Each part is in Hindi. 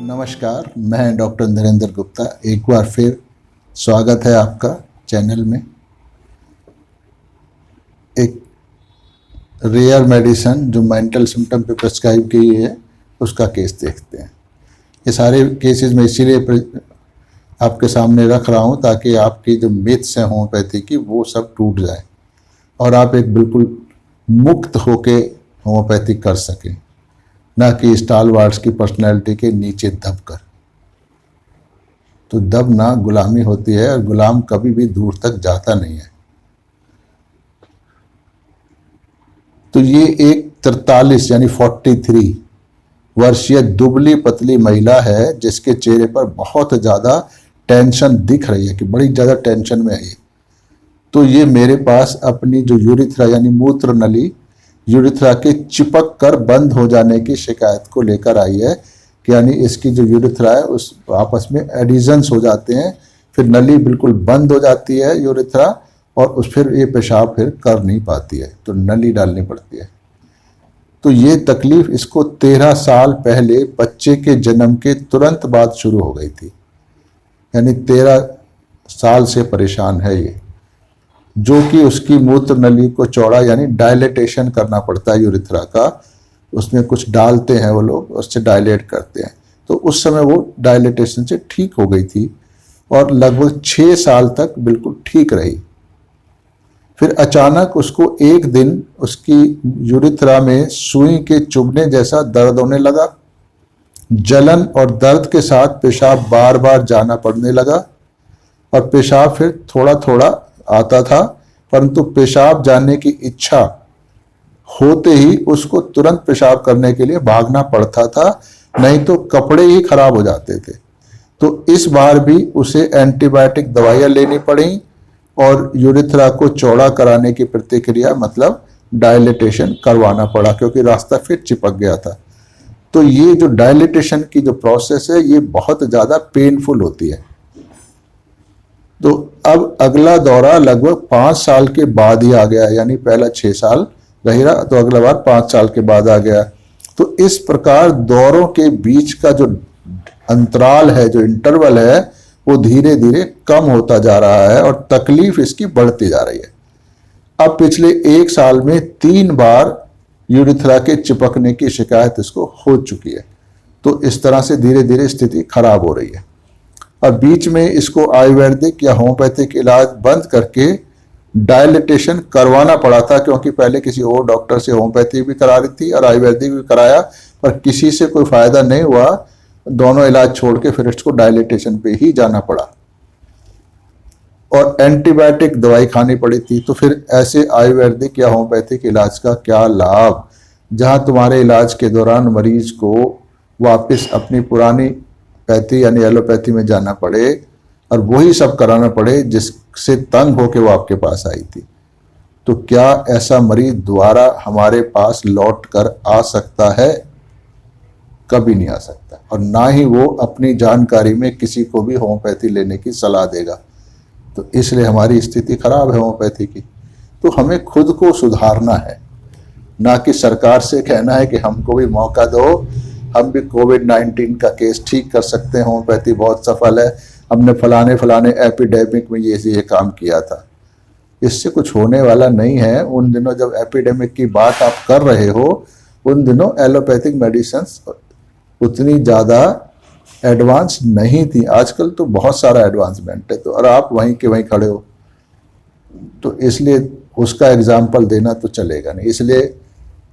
नमस्कार, मैं डॉक्टर नरेंद्र गुप्ता। एक बार फिर स्वागत है आपका चैनल में। एक रेयर मेडिसिन जो मेंटल सिम्टम पे प्रिस्क्राइब की है उसका केस देखते हैं। ये सारे केसेस में इसीलिए आपके सामने रख रहा हूँ ताकि आपकी जो मिथ्स हैं होम्योपैथी की वो सब टूट जाए और आप एक बिल्कुल मुक्त होके होम्योपैथी कर सकें, ना कि स्टालवार्ट्स की पर्सनैलिटी के नीचे दब कर। तो दबना गुलामी होती है और गुलाम कभी भी दूर तक जाता नहीं है। तो ये एक 43 यानी 43 वर्षीय दुबली पतली महिला है जिसके चेहरे पर बहुत ज़्यादा टेंशन दिख रही है कि बड़ी ज़्यादा टेंशन में है ये। तो ये मेरे पास अपनी जो यूरिथ्रा यानी मूत्र नली यूरिथ्रा के चिपक कर बंद हो जाने की शिकायत को लेकर आई है कि यानी इसकी जो यूरिथ्रा है उस आपस में एडिशंस हो जाते हैं, फिर नली बिल्कुल बंद हो जाती है यूरिथ्रा और फिर ये पेशाब फिर कर नहीं पाती है, तो नली डालनी पड़ती है। तो ये तकलीफ इसको 13 साल पहले बच्चे के जन्म के तुरंत बाद शुरू हो गई थी, यानी 13 साल से परेशान है ये, जो कि उसकी मूत्र नली को चौड़ा यानी डायलेटेशन करना पड़ता है यूरिथ्रा का। उसमें कुछ डालते हैं वो लोग, उससे डायलेट करते हैं। तो उस समय वो डायलेटेशन से ठीक हो गई थी और लगभग 6 साल तक बिल्कुल ठीक रही। फिर अचानक उसको एक दिन उसकी यूरिथ्रा में सुई के चुभने जैसा दर्द होने लगा। जलन और दर्द के साथ पेशाब बार बार जाना पड़ने लगा और पेशाब फिर थोड़ा थोड़ा आता था, परंतु पेशाब जाने की इच्छा होते ही उसको तुरंत पेशाब करने के लिए भागना पड़ता था, नहीं तो कपड़े ही खराब हो जाते थे। तो इस बार भी उसे एंटीबायोटिक दवाइयां लेनी पड़ी और यूरिथ्रा को चौड़ा कराने की प्रतिक्रिया मतलब डायलिटेशन करवाना पड़ा क्योंकि रास्ता फिर चिपक गया था। तो ये जो डायलिटेशन की जो प्रोसेस है ये बहुत ज़्यादा पेनफुल होती है। तो अब अगला दौरा लगभग 5 साल के बाद ही आ गया, यानी पहला 6 साल रही रहा तो अगला बार 5 साल के बाद आ गया। तो इस प्रकार दौरों के बीच का जो अंतराल है, जो इंटरवल है, वो धीरे धीरे कम होता जा रहा है और तकलीफ इसकी बढ़ती जा रही है। अब पिछले 1 साल में 3 बार यूरिथ्रा के चिपकने की शिकायत इसको हो चुकी है। तो इस तरह से धीरे धीरे स्थिति खराब हो रही है और बीच में इसको आयुर्वेदिक या होम्योपैथिक इलाज बंद करके डायलिटेशन करवाना पड़ा था, क्योंकि पहले किसी और डॉक्टर से होम्योपैथी भी करा रही थी और आयुर्वेदिक भी कराया, पर किसी से कोई फायदा नहीं हुआ। दोनों इलाज छोड़ के फिर इसको डायलिटेशन पे ही जाना पड़ा और एंटीबायोटिक दवाई खानी पड़ी थी। तो फिर ऐसे आयुर्वेदिक या होम्योपैथिक इलाज का क्या लाभ, जहां तुम्हारे इलाज के दौरान मरीज को वापस अपनी पुरानी पैथी यानी एलोपैथी में जाना पड़े और वही सब कराना पड़े जिससे तंग होके वो आपके पास आई थी। तो क्या ऐसा मरीज दोबारा हमारे पास लौट कर आ सकता है? कभी नहीं आ सकता, और ना ही वो अपनी जानकारी में किसी को भी होम्योपैथी लेने की सलाह देगा। तो इसलिए हमारी स्थिति खराब है होम्योपैथी की। तो हमें खुद को सुधारना है, ना कि सरकार से कहना है कि हमको भी मौका दो, हम भी कोविड-19 का केस ठीक कर सकते हैं, होम्योपैथी बहुत सफल है, हमने फलाने एपिडेमिक में ये काम किया था। इससे कुछ होने वाला नहीं है। उन दिनों जब एपिडेमिक की बात आप कर रहे हो, उन दिनों एलोपैथिक मेडिसिन्स उतनी ज़्यादा एडवांस नहीं थी। आजकल तो बहुत सारा एडवांसमेंट है, तो और आप वहीं के वहीं खड़े हो, तो इसलिए उसका एग्जाम्पल देना तो चलेगा नहीं। इसलिए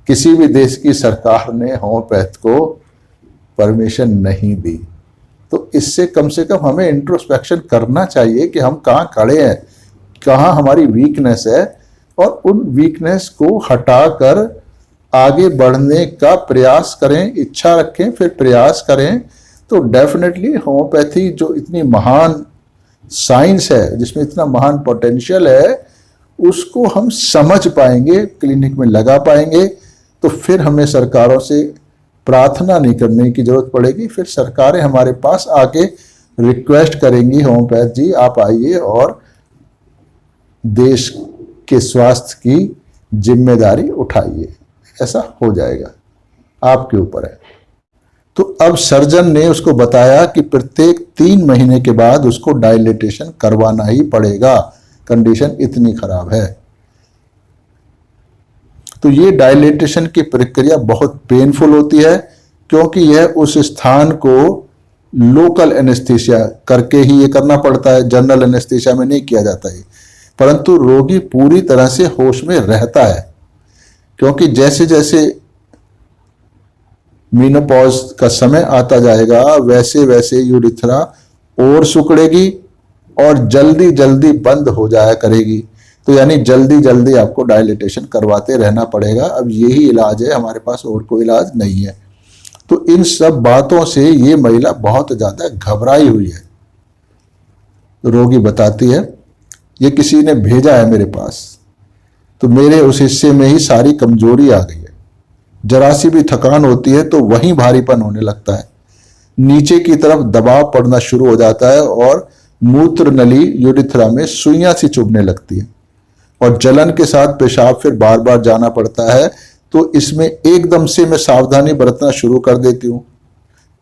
किसी भी देश की सरकार ने होम्योपैथ को परमिशन नहीं दी। तो इससे कम से कम हमें इंट्रोस्पेक्शन करना चाहिए कि हम कहाँ खड़े हैं, कहाँ हमारी वीकनेस है, और उन वीकनेस को हटाकर आगे बढ़ने का प्रयास करें, इच्छा रखें, फिर प्रयास करें। तो डेफिनेटली होम्योपैथी जो इतनी महान साइंस है, जिसमें इतना महान पोटेंशियल है, उसको हम समझ पाएंगे, क्लिनिक में लगा पाएंगे। तो फिर हमें सरकारों से प्रार्थना नहीं करने की जरूरत पड़ेगी। फिर सरकारें हमारे पास आके रिक्वेस्ट करेंगी, होम्योपैथ जी आप आइए और देश के स्वास्थ्य की जिम्मेदारी उठाइए। ऐसा हो जाएगा, आपके ऊपर है। तो अब सर्जन ने उसको बताया कि प्रत्येक 3 महीने के बाद उसको डायलिटेशन करवाना ही पड़ेगा, कंडीशन इतनी खराब है। तो ये डायलिटेशन की प्रक्रिया बहुत पेनफुल होती है, क्योंकि यह उस स्थान को लोकल एनेस्थीसिया करके ही ये करना पड़ता है, जनरल एनेस्थीसिया में नहीं किया जाता है। परंतु रोगी पूरी तरह से होश में रहता है, क्योंकि जैसे जैसे मीनोपॉज का समय आता जाएगा वैसे वैसे यूरिथ्रा और सिकुड़ेगी और जल्दी जल्दी बंद हो जाया करेगी। तो यानी जल्दी जल्दी आपको डायलिटेशन करवाते रहना पड़ेगा। अब यही इलाज है, हमारे पास और कोई इलाज नहीं है। तो इन सब बातों से ये महिला बहुत ज्यादा घबराई हुई है। रोगी बताती है, ये किसी ने भेजा है मेरे पास, तो मेरे उस हिस्से में ही सारी कमजोरी आ गई है। जरा सी भी थकान होती है तो वहीं भारीपन होने लगता है, नीचे की तरफ दबाव पड़ना शुरू हो जाता है और मूत्र नली यूरिथ्रा में सुइयां सी चुभने लगती है और जलन के साथ पेशाब फिर बार बार जाना पड़ता है। तो इसमें एकदम से मैं सावधानी बरतना शुरू कर देती हूँ,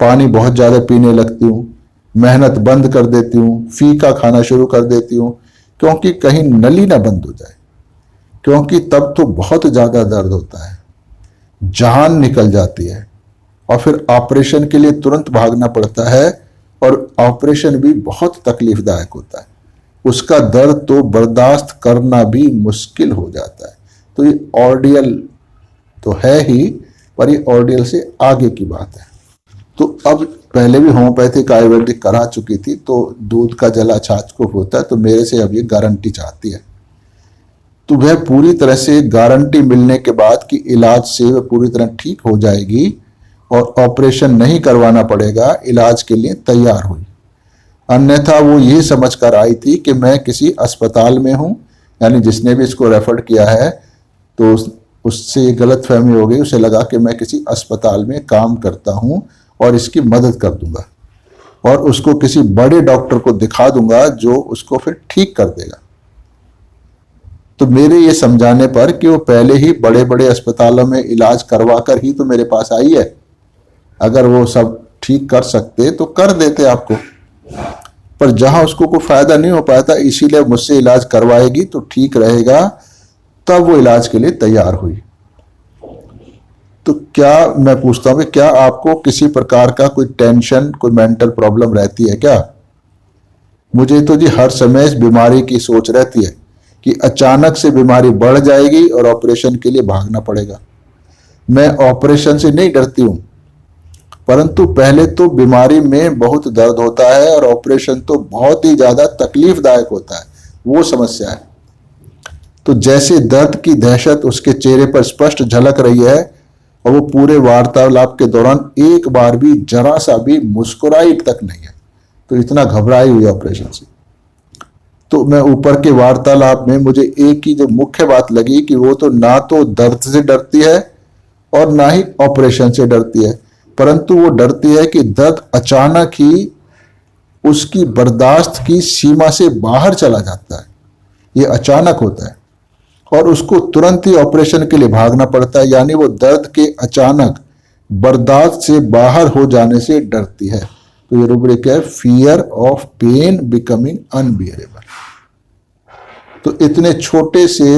पानी बहुत ज़्यादा पीने लगती हूँ, मेहनत बंद कर देती हूँ, फीका खाना शुरू कर देती हूँ, क्योंकि कहीं नली ना बंद हो जाए, क्योंकि तब तो बहुत ज़्यादा दर्द होता है, जान निकल जाती है और फिर ऑपरेशन के लिए तुरंत भागना पड़ता है और ऑपरेशन भी बहुत तकलीफदायक होता है। उसका दर्द तो बर्दाश्त करना भी मुश्किल हो जाता है। तो ये ऑर्डियल तो है ही, पर ये ऑर्डियल से आगे की बात है। तो अब पहले भी होम्योपैथिक आयुर्वेदिक करा चुकी थी, तो दूध का जला छाछ को होता है, तो मेरे से अब ये गारंटी चाहती है। तो वह पूरी तरह से गारंटी मिलने के बाद कि इलाज से वह पूरी तरह ठीक हो जाएगी और ऑपरेशन नहीं करवाना पड़ेगा, इलाज के लिए तैयार हुई। अन्यथा वो ये समझ कर आई थी कि मैं किसी अस्पताल में हूँ, यानी जिसने भी इसको रेफर किया है तो उससे ये गलत फहमी हो गई। उसे लगा कि मैं किसी अस्पताल में काम करता हूँ और इसकी मदद कर दूंगा और उसको किसी बड़े डॉक्टर को दिखा दूंगा जो उसको फिर ठीक कर देगा। तो मेरे ये समझाने पर कि वो पहले ही बड़े बड़े अस्पतालों में इलाज करवा कर ही तो मेरे पास आई है, अगर वो सब ठीक कर सकते तो कर देते आपको, पर जहां उसको कोई फायदा नहीं हो पाया था, इसीलिए मुझसे इलाज करवाएगी तो ठीक रहेगा, तब वो इलाज के लिए तैयार हुई। तो क्या मैं पूछता हूं कि क्या आपको किसी प्रकार का कोई टेंशन, कोई मेंटल प्रॉब्लम रहती है क्या? मुझे तो जी हर समय इस बीमारी की सोच रहती है कि अचानक से बीमारी बढ़ जाएगी और ऑपरेशन के लिए भागना पड़ेगा। मैं ऑपरेशन से नहीं डरती हूं, परंतु पहले तो बीमारी में बहुत दर्द होता है और ऑपरेशन तो बहुत ही ज्यादा तकलीफदायक होता है, वो समस्या है। तो जैसे दर्द की दहशत उसके चेहरे पर स्पष्ट झलक रही है और वो पूरे वार्तालाप के दौरान एक बार भी जरा सा भी मुस्कुराई तक नहीं है, तो इतना घबराई हुई ऑपरेशन से। तो मैं ऊपर के वार्तालाप में मुझे एक ही जो मुख्य बात लगी कि वो तो ना तो दर्द से डरती है और ना ही ऑपरेशन से डरती है, परंतु वो डरती है कि दर्द अचानक ही उसकी बर्दाश्त की सीमा से बाहर चला जाता है, ये अचानक होता है और उसको तुरंत ही ऑपरेशन के लिए भागना पड़ता है, यानी वो दर्द के अचानक बर्दाश्त से बाहर हो जाने से डरती है। तो ये रूब्रिक है, fear of pain becoming unbearable. तो इतने छोटे से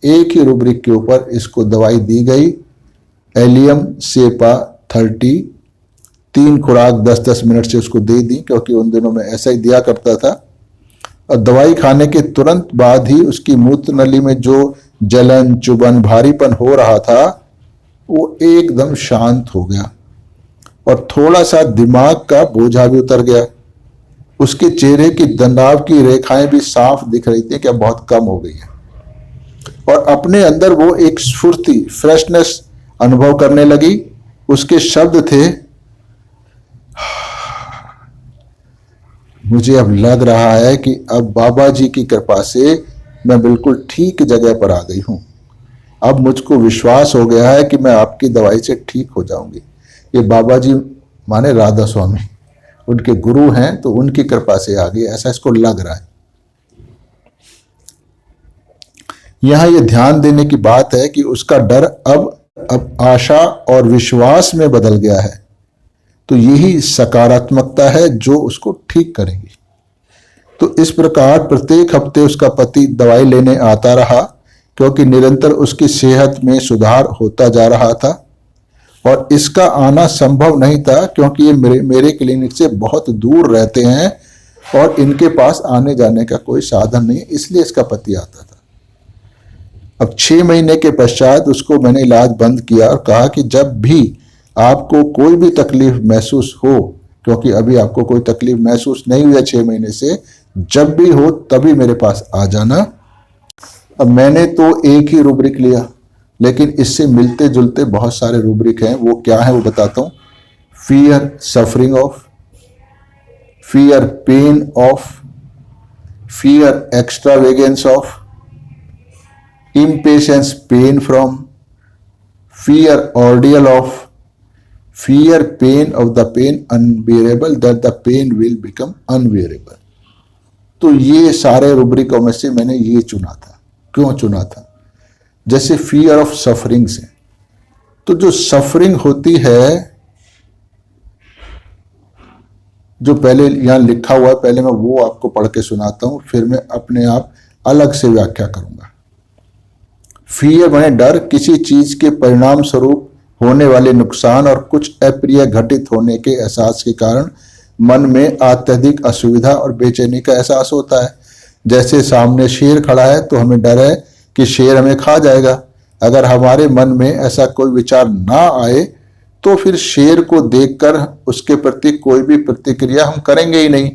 एक ही रूब्रिक के ऊपर इसको दवाई दी गई, एलियम सेपा 30, 3 खुराक 10-10 मिनट से उसको दे दी, क्योंकि उन दिनों में ऐसा ही दिया करता था। और दवाई खाने के तुरंत बाद ही उसकी मूत्र नली में जो जलन, चुभन, भारीपन हो रहा था वो एकदम शांत हो गया और थोड़ा सा दिमाग का बोझा भी उतर गया। उसके चेहरे की दंडाव की रेखाएं भी साफ दिख रही थी कि अब बहुत कम हो गई है और अपने अंदर वो एक स्फूर्ति, फ्रेशनेस अनुभव करने लगी। उसके शब्द थे, मुझे अब लग रहा है कि अब बाबा जी की कृपा से मैं बिल्कुल ठीक जगह पर आ गई हूं। अब मुझको विश्वास हो गया है कि मैं आपकी दवाई से ठीक हो जाऊंगी। ये बाबा जी माने राधा स्वामी, उनके गुरु हैं, तो उनकी कृपा से आ गई, ऐसा इसको लग रहा है। यहां ये ध्यान देने की बात है कि उसका डर अब आशा और विश्वास में बदल गया है। तो यही सकारात्मकता है जो उसको ठीक करेगी। तो इस प्रकार प्रत्येक हफ्ते उसका पति दवाई लेने आता रहा, क्योंकि निरंतर उसकी सेहत में सुधार होता जा रहा था। और इसका आना संभव नहीं था, क्योंकि ये मेरे क्लिनिक से बहुत दूर रहते हैं और इनके पास आने जाने का कोई साधन नहीं है, इसलिए इसका पति आता था। अब 6 महीने के पश्चात उसको मैंने इलाज बंद किया और कहा कि जब भी आपको कोई भी तकलीफ महसूस हो, क्योंकि अभी आपको कोई तकलीफ महसूस नहीं हुई है 6 महीने से, जब भी हो तभी मेरे पास आ जाना। अब मैंने तो एक ही रूब्रिक लिया, लेकिन इससे मिलते जुलते बहुत सारे रूब्रिक हैं। वो क्या है वो बताता हूँ। Fear suffering of, fear pain of, fear extravagance of, impatience pain from, fear ordeal of, fear pain of the pain unbearable that the pain will become unbearable। तो ये सारे रूब्रिकों में से मैंने ये चुना था। क्यों चुना था? जैसे फियर ऑफ सफरिंग से, तो जो सफरिंग होती है, जो पहले यहां लिखा हुआ है, पहले मैं वो आपको पढ़ के सुनाता हूं, फिर मैं अपने आप अलग से व्याख्या करूंगा। फियर माने डर, किसी चीज के परिणाम स्वरूप होने वाले नुकसान और कुछ अप्रिय घटित होने के एहसास के कारण मन में अत्यधिक असुविधा और बेचैनी का एहसास होता है। जैसे सामने शेर खड़ा है तो हमें डर है कि शेर हमें खा जाएगा। अगर हमारे मन में ऐसा कोई विचार ना आए तो फिर शेर को देखकर उसके प्रति कोई भी प्रतिक्रिया हम करेंगे ही नहीं,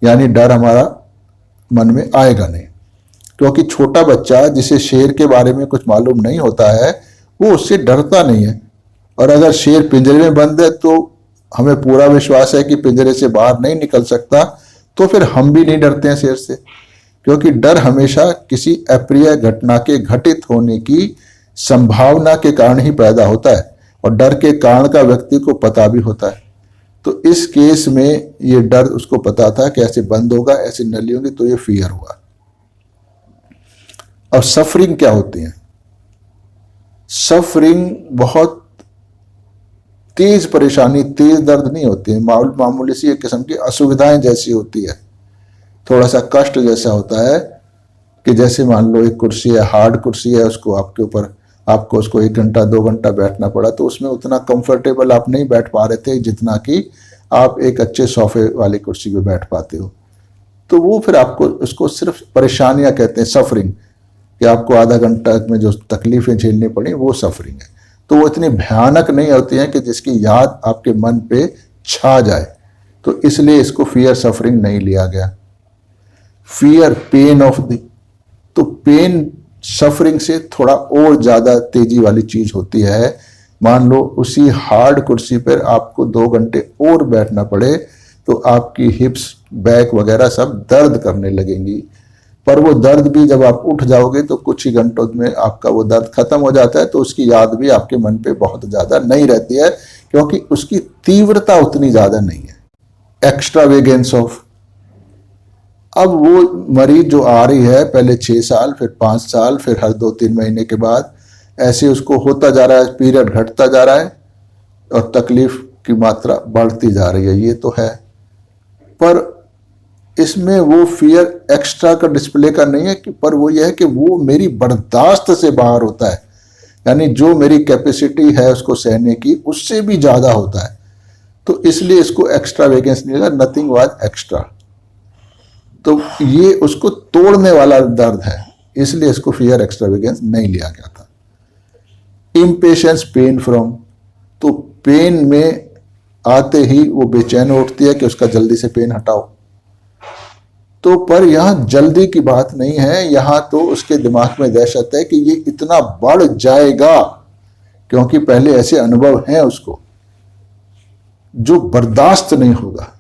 यानी डर हमारा मन में आएगा नहीं। क्योंकि छोटा बच्चा जिसे शेर के बारे में कुछ मालूम नहीं होता है, वो उससे डरता नहीं है। और अगर शेर पिंजरे में बंद है तो हमें पूरा विश्वास है कि पिंजरे से बाहर नहीं निकल सकता, तो फिर हम भी नहीं डरते हैं शेर से। क्योंकि डर हमेशा किसी अप्रिय घटना के घटित होने की संभावना के कारण ही पैदा होता है, और डर के कारण का व्यक्ति को पता भी होता है। तो इस केस में ये डर उसको पता था कि ऐसे बंद होगा, ऐसे नली होगी, तो ये फियर हुआ। और सफरिंग क्या होती है? सफरिंग बहुत तेज परेशानी, तेज दर्द नहीं होती है, मामूली सी एक किस्म की असुविधाएं जैसी होती है, थोड़ा सा कष्ट जैसा होता है। कि जैसे मान लो एक कुर्सी है, हार्ड कुर्सी है, उसको आपके ऊपर आपको उसको 1 घंटा 2 घंटा बैठना पड़ा, तो उसमें उतना कंफर्टेबल आप नहीं बैठ पा रहे थे जितना कि आप एक अच्छे सोफे वाली कुर्सी पे बैठ पाते हो। तो वो फिर आपको उसको सिर्फ परेशानियां कहते हैं, सफरिंग, कि आपको आधा घंटा में जो तकलीफें झेलनी पड़ी वो सफरिंग है। तो वो इतनी भयानक नहीं होती हैं कि जिसकी याद आपके मन पे छा जाए, तो इसलिए इसको फियर सफरिंग नहीं लिया गया। फियर पेन ऑफ द, तो पेन सफरिंग से थोड़ा और ज्यादा तेजी वाली चीज होती है। मान लो उसी हार्ड कुर्सी पर आपको 2 घंटे और बैठना पड़े तो आपकी हिप्स, बैक वगैरह सब दर्द करने लगेंगी। पर वो दर्द भी जब आप उठ जाओगे तो कुछ ही घंटों में आपका वो दर्द खत्म हो जाता है, तो उसकी याद भी आपके मन पे बहुत ज्यादा नहीं रहती है, क्योंकि उसकी तीव्रता उतनी ज्यादा नहीं है। एक्स्ट्रावेगेंस ऑफ, अब वो मरीज जो आ रही है पहले 6 साल, फिर 5 साल, फिर हर 2-3 महीने के बाद ऐसे उसको होता जा रहा है, पीरियड घटता जा रहा है और तकलीफ की मात्रा बढ़ती जा रही है, ये तो है। पर इसमें वो फियर एक्स्ट्रा का डिस्प्ले का नहीं है कि, पर वो ये है कि वो मेरी बर्दाश्त से बाहर होता है, यानी जो मेरी कैपेसिटी है उसको सहने की उससे भी ज्यादा होता है। तो इसलिए इसको एक्स्ट्रा वेगेंस नहीं लगा, नथिंग वाज एक्स्ट्रा। तो ये उसको तोड़ने वाला दर्द है, इसलिए इसको फियर एक्स्ट्रा वेगेंस नहीं लिया गया था। इम्पेशेंस पेन फ्रॉम, तो पेन में आते ही वो बेचैन उठती है कि उसका जल्दी से पेन हटाओ। तो पर यहां जल्दी की बात नहीं है, यहां तो उसके दिमाग में दहशत है कि ये इतना बढ़ जाएगा, क्योंकि पहले ऐसे अनुभव हैं उसको जो बर्दाश्त नहीं होगा।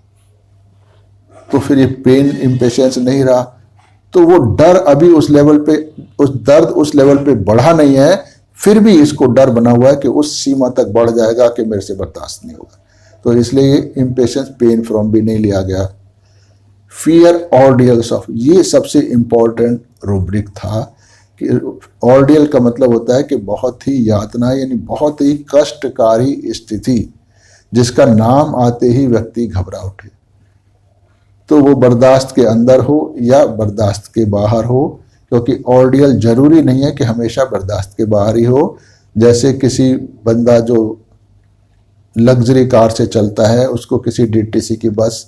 तो फिर ये पेन इम्पेशेंस नहीं रहा, तो वो डर अभी उस लेवल पे, उस दर्द उस लेवल पे बढ़ा नहीं है, फिर भी इसको डर बना हुआ है कि उस सीमा तक बढ़ जाएगा कि मेरे से बर्दाश्त नहीं होगा। तो इसलिए ये इम्पेशेंस पेन फ्रॉम भी नहीं लिया गया। फियर ऑर्डियल्स ऑफ, ये सबसे इंपॉर्टेंट रूब्रिक था कि ऑर्डियल का मतलब होता है कि बहुत ही यातना, यानी बहुत ही कष्टकारी स्थिति, जिसका नाम आते ही व्यक्ति घबरा उठे। तो वो बर्दाश्त के अंदर हो या बर्दाश्त के बाहर हो, क्योंकि ऑर्डियल जरूरी नहीं है कि हमेशा बर्दाश्त के बाहर ही हो। जैसे किसी बंदा जो लग्जरी कार से चलता है, उसको किसी डीटीसी की बस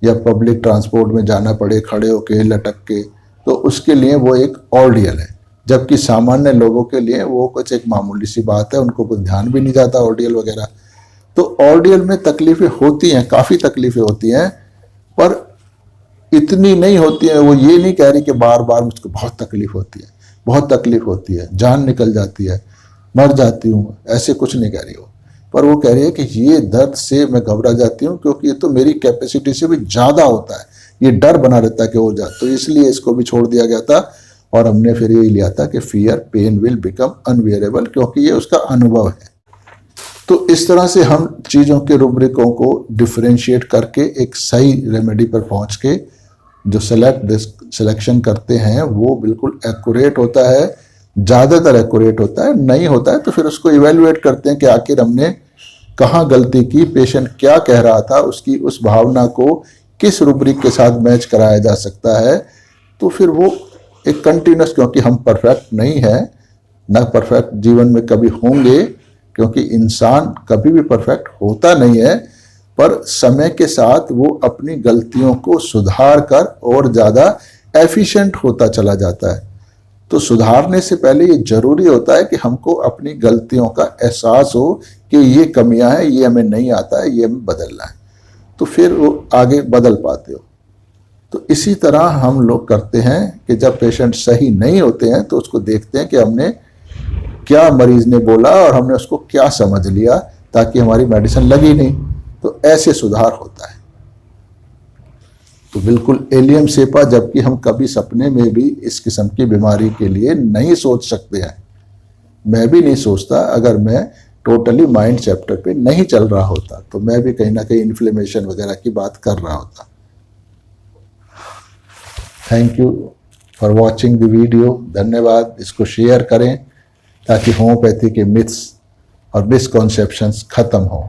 या पब्लिक ट्रांसपोर्ट में जाना पड़े खड़े होके लटक के, तो उसके लिए वो एक ऑर्डियल है। जबकि सामान्य लोगों के लिए वो कुछ एक मामूली सी बात है, उनको कुछ ध्यान भी नहीं जाता ऑर्डियल वगैरह। तो ऑर्डियल में तकलीफें होती हैं, काफ़ी तकलीफें होती हैं, पर इतनी नहीं होती है। वो ये नहीं कह रही कि बार बार मुझको बहुत तकलीफ होती है, बहुत तकलीफ होती है, जान निकल जाती है, मर जाती हूँ, ऐसे कुछ नहीं कह रही हो। पर वो कह रही है कि ये दर्द से मैं घबरा जाती हूँ क्योंकि ये तो मेरी कैपेसिटी से भी ज़्यादा होता है, ये डर बना रहता है कि हो जाए, तो इसलिए इसको भी छोड़ दिया गया था। और हमने फिर यही लिया था कि fear pain will become unbearable, क्योंकि ये उसका अनुभव है। तो इस तरह से हम चीज़ों के रुब्रिकों को डिफरेंशिएट करके एक सही रेमेडी पर पहुँच के जो सिलेक्शन करते हैं वो बिल्कुल एक्यूरेट होता है, ज़्यादातर एक्यूरेट होता है। नहीं होता है तो फिर उसको इवेलुएट करते हैं कि आखिर हमने कहाँ गलती की, पेशेंट क्या कह रहा था, उसकी उस भावना को किस रुब्रिक के साथ मैच कराया जा सकता है। तो फिर वो एक कंटिन्यूस, क्योंकि हम परफेक्ट नहीं है, ना परफेक्ट जीवन में कभी होंगे, क्योंकि इंसान कभी भी परफेक्ट होता नहीं है, पर समय के साथ वो अपनी गलतियों को सुधार कर और ज़्यादा एफिशिएंट होता चला जाता है। तो सुधारने से पहले ये जरूरी होता है कि हमको अपनी गलतियों का एहसास हो कि ये कमियां हैं, ये हमें नहीं आता है, ये हमें बदलना है, तो फिर वो आगे बदल पाते हो। तो इसी तरह हम लोग करते हैं कि जब पेशेंट सही नहीं होते हैं तो उसको देखते हैं कि हमने क्या मरीज ने बोला और हमने उसको क्या समझ लिया, ताकि हमारी मेडिसिन लगी नहीं। तो ऐसे सुधार होता है। तो बिल्कुल एलियम सेपा, जबकि हम कभी सपने में भी इस किस्म की बीमारी के लिए नहीं सोच सकते हैं। मैं भी नहीं सोचता, अगर मैं टोटली माइंड चैप्टर पे नहीं चल रहा होता तो मैं भी कहीं ना कहीं इन्फ्लेमेशन वगैरह की बात कर रहा होता। Thank you for watching the video. धन्यवाद। इसको शेयर करें ताकि होम्योपैथी के मिथ्स और मिसकॉन्सेप्शंस खत्म हों।